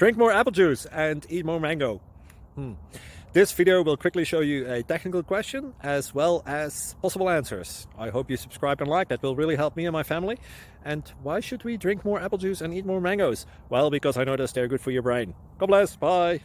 Drink more apple juice and eat more mango. This video will quickly show you a technical question as well as possible answers. I hope you subscribe and like, that will really help me and my family. And why should we drink more apple juice and eat more mangoes? Well, because I noticed they're good for your brain. God bless, bye.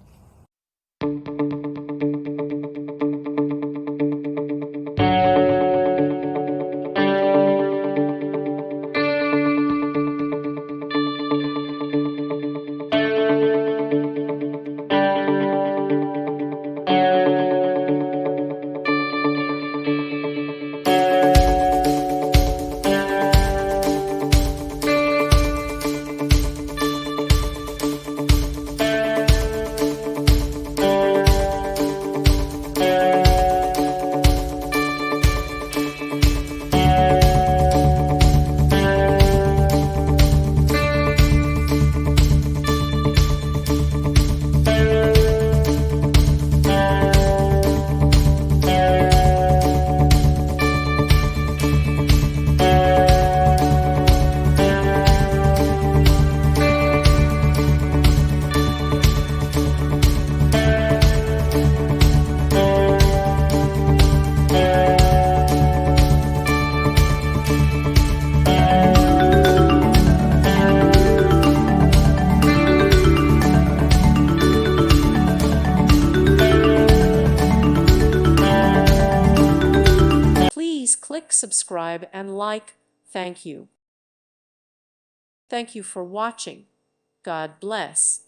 Please click subscribe and like. Thank you. Thank you for watching. God bless.